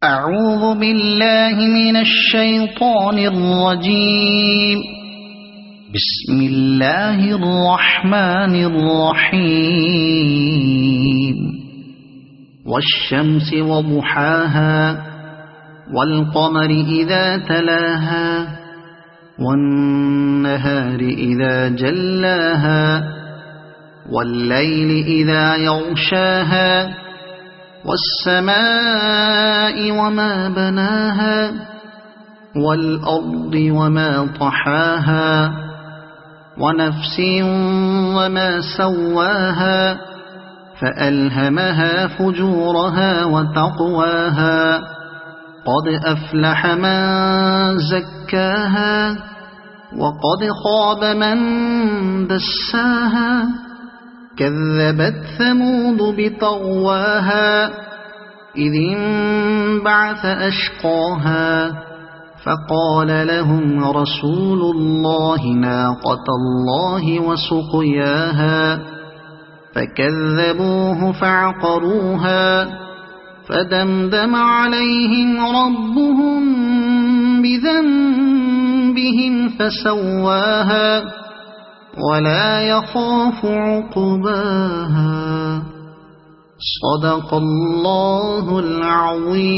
أعوذ بالله من الشيطان الرجيم. بسم الله الرحمن الرحيم. والشمس وضحاها والقمر إذا تلاها والنهار إذا جلاها والليل إذا يغشاها والسماء وما بناها والأرض وما طحاها ونفس وما سواها فألهمها فجورها وتقواها قد أفلح من زكاها وقد خاب من دساها كذبت ثمود بطغواها إذ انبعث أشقاها فقال لهم رسول الله ناقة الله وسقياها فكذبوه فعقروها فدمدم عليهم ربهم بذنبهم فسواها ولا يخاف عقباها. صدق الله العظيم.